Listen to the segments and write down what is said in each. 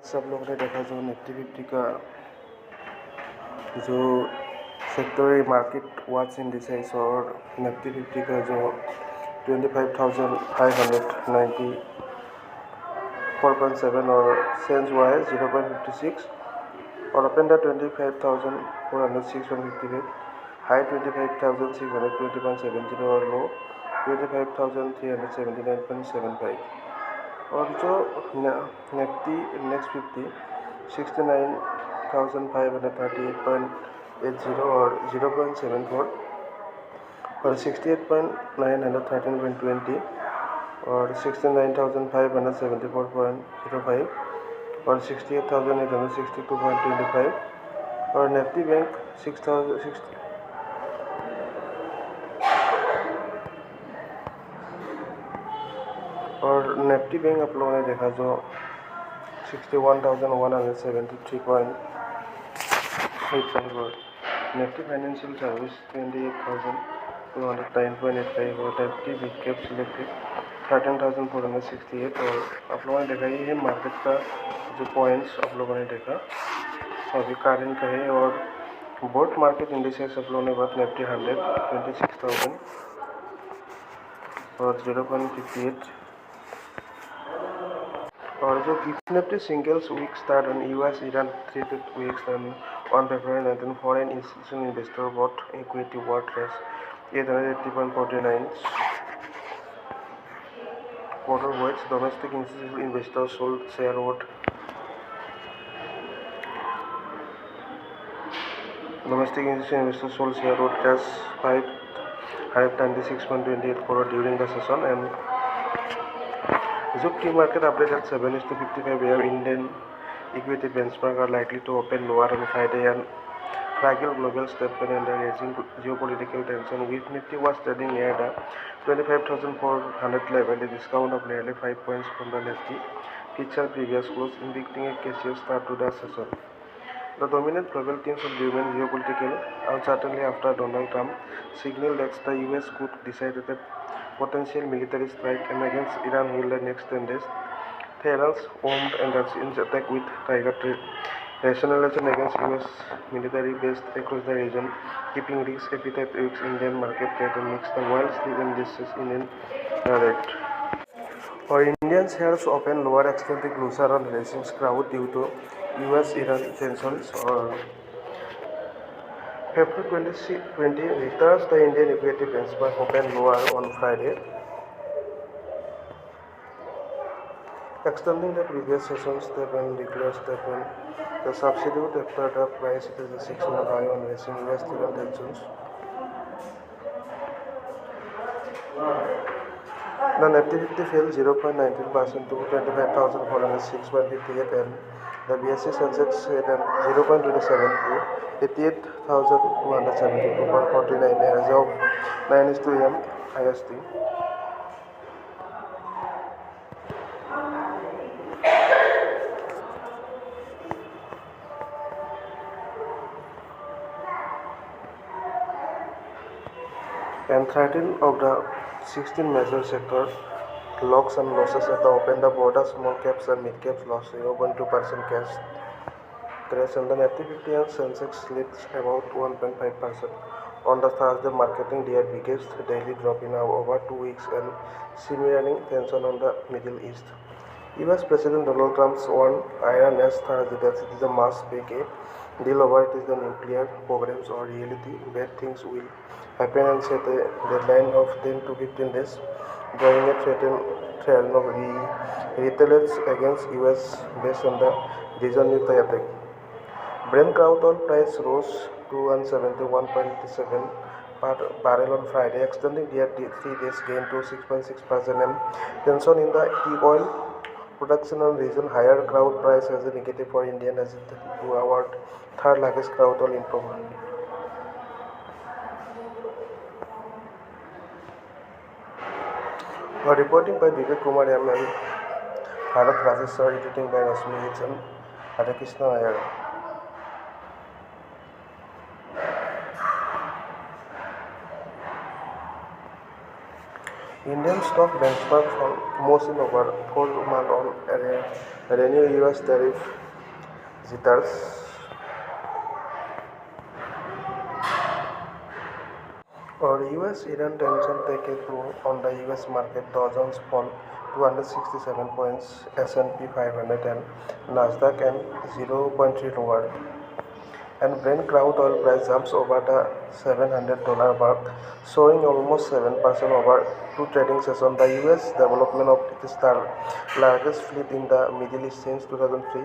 सब लोगों ने देखा जो निफ्टी 50 का जो सेक्टरी मार्केट वाच इंडिसेस और निफ्टी 50 का जो 25,594.7 और सेंस हुआ है 0.56 और ओपन द 25,406.58 हाई 25,620.70 और लो 25,379.75 और जो निफ्टी नेक्स्ट 50 69,538.80 और 0.74 और 68,913.20 और 69,574.05 और 68,862.25 और निफ्टी बैंक 6,060 और निफ्टी बैंक आप लोगों ने देखा जो 61,173.85 और निफ्टी फाइनेंशियल सर्विस 28,209.85 और निफ्टी बिग कैप सिलेक्टेड 13,468 और आप लोगों ने देखा ये है मार्केट का जो पॉइंट्स आप लोगों ने देखा अभी करेंट का है और बोथ मार्केट इंडिसेस आप लोगों ने बात निफ्टी 100 26,000 और 0.58 और जो Gift Nifty signals weak start on US Iran traded weeks and on February 19 foreign institutional investor bought equity worth as 880.49 quarter which domestic institutional investors sold share worth as 596.28 crore during the session and जो pre-market update at 7:55 a.m. Indian equity benchmark are likely to open lower on Friday and fragile global statement and the rising geopolitical tension. With Nifty was trading near the 25,400 level, a discount of nearly 5 points from the Nifty featured previous close, indicating a cautious start to the session. The dominant global themes will remain geopolitical uncertainty after Donald Trump signaled that the US could decide that potential military strike and against Iran will the next 10 days. Tehran's armed energy attack with Tiger rationalization against US military based across the region, keeping risk appetite weak Indian market trade and mixed the world still indices in an red. Or Indian shares open lower extending looser on racing crowd due to US-Iran tensions or February 2020 returns the Indian equity benchmark open lower on Friday, extending the previous session statement declared statement. The substitute after the price is a 6-month high on racing US-Iran tensions. The Nifty 50 fell 0.19% to 25,406.58 and the BSE Sensex fell 0.27 to 88,272.49 as of 9 a.m. IST. And 13 of the 16 major sector locks and losses at the open. The border small caps and mid caps lost 0.2% cash crash and the Nifty 50 and Sensex slipped about 1.5% on the Thursday, marketing their biggest daily drop in over 2 weeks and simmering tension on the Middle East. US President Donald Trump warned Iran as Thursday that it is a must make a deal over it is the nuclear programs or reality bad things will happen and set a deadline of 10 to 15 days, drawing a threat of retaliates against US based on the region with the attack. Brent crude oil price rose to 171.7 per barrel on Friday, extending their 3 days gain to 6.6% and tension in the key oil production and region. Higher crude price has a negative for Indian as it to our third largest crude oil importer. Reporting by Vivek Kumar M and Bharat Rajesh, editing by Rashmi H and Hare Iyer. Indian stock benchmark fell most in over 4 months on renewed US tariff jitters. Or US-Iran tension take a toll on the US market. Dow Jones fall 267 points, S&P 500 and Nasdaq and 0.3 lower. And Brent crude oil price jumps over the $700 mark, soaring almost 7% over two trading sessions. The US development of it is the largest fleet in the Middle East since 2003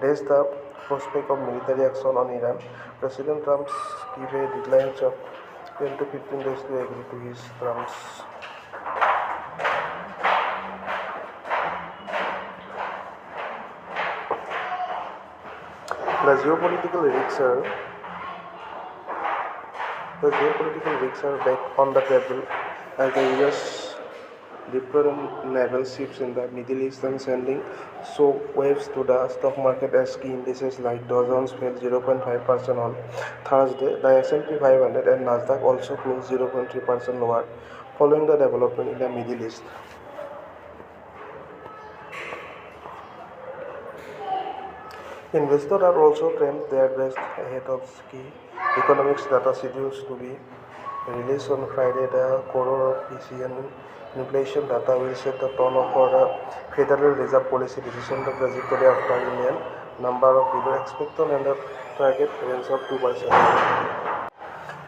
raised the prospect of military action on Iran. President Trump gave a deadline of 10 to 15 days to agree to his terms. The geopolitical risks are The geopolitical risks are back on the table as the US deployed naval ships in the Middle East and sending shockwaves to the stock market as key indices like Dow Jones fell 0.5% on Thursday. The S&P 500 and Nasdaq also closed 0.3% lower following the development in the Middle East. Investors are also trimmed their best ahead of key economics data scheduled to be released on Friday. The core of PCN inflation data will set the tone for the Federal Reserve policy decision. The trajectory of the Indian number of people expected and the target range of 2%.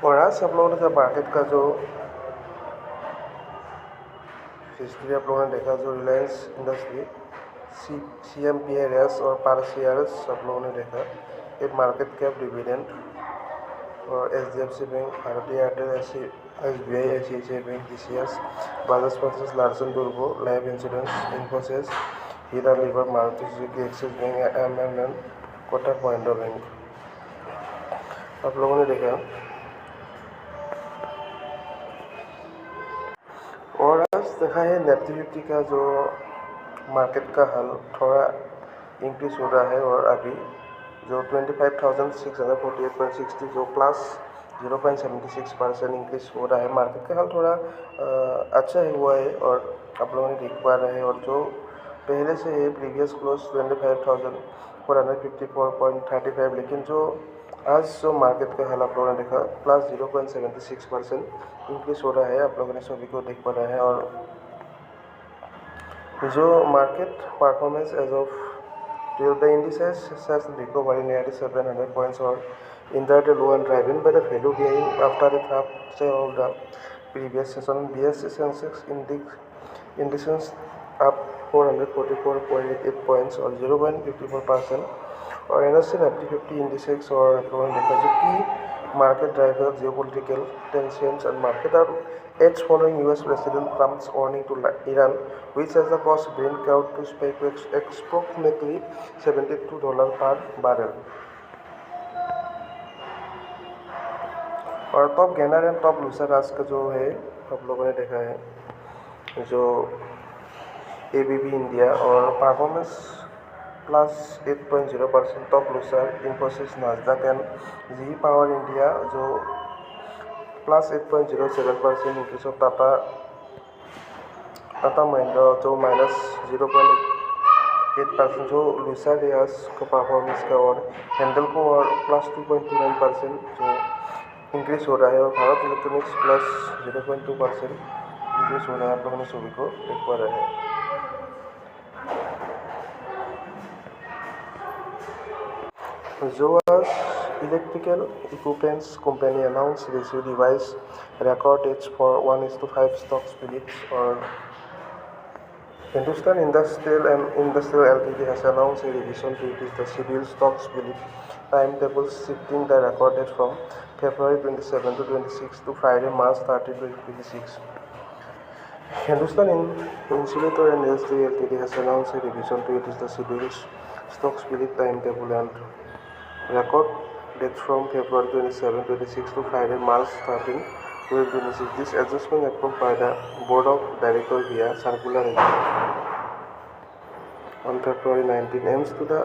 और आज सब लोगों ने market का जो history आप लोगों ने देखा, जो रिलायंस इंडस्ट्री CMPI रेस और पर शेयर्स सब लोगों ने देखा, एक मार्केट कैप डिविडेंड और HDFC बैंक, भारतीय Airtel, SBI, ICICI bank, TCS, Bajaj Finance, Larsen टुर्बो, लाइफ इंश्योरेंस, इन्फोसिस, हीरा लिवर, Maruti Suzuki, Axis bank, MM, Kotak Mahindra bank आप लोगों ने देखा। और आज देखा है निफ्टी 50 का जो मार्केट का हाल थोड़ा इंक्रीज हो रहा है और अभी जो 25,648.60 जो प्लस 0.76% इंक्रीज हो रहा है। मार्केट का हाल थोड़ा अच्छा ही हुआ है और आप लोगों ने देख पा रहे हैं। और जो पहले से है प्रीवियस क्लोज 25,454.35, लेकिन जो आज जो मार्केट का हाल आप लोगों ने देखा प्लस 0.76% इंक्रीज हो रहा है, आप लोगों ने सभी को देख पा रहे हैं। और जो market performance as of the indices has recovered nearly 700 points or intraday low and driven by the value gain after the top sale of the previous session. BSE Sensex indices up 444.8 points or 0.54%. और NSE Nifty 50 indices और अपलोन देखा जो कि market driver geopolitical tensions and market are edge following US President Trump's warning to Iran, which has the caused Brent crude to spike to approximately $72 per barrel. और top gainer and top loser आज का जो है आप लोगों ने देखा है, जो ABB इंडिया और performance plus 8.0%, top loser Infosys, Nasdaq and GE power India जो plus 8.07% increase of Tata Mahindra जो माइनस 0.8%, जो लूसर है आज का परफॉर्मेंस का। और हैंडल को और प्लस 2.29% जो इंक्रीज हो रहा है। और भारत इलेक्ट्रॉनिक्स प्लस 0.2% इंक्रीज हो रहा है, आप लोगों ने सभी को देख पा रहे हैं। जो आज electrical equipments company announced receive device record dates for 1:5 stock splits. Or Hindustan Industrial Ltd has announced a revision to its the scheduled stock split timetable, shifting the record date from February 27 to 26 to Friday, March 30, 2026. Hindustan Insulator and Industry Ltd has announced a revision to its the scheduled stock split timetable and record date from February 27, 26 to Friday, March 13, 2026. This adjustment approved by the Board of Directors via circular on February 19 aims to the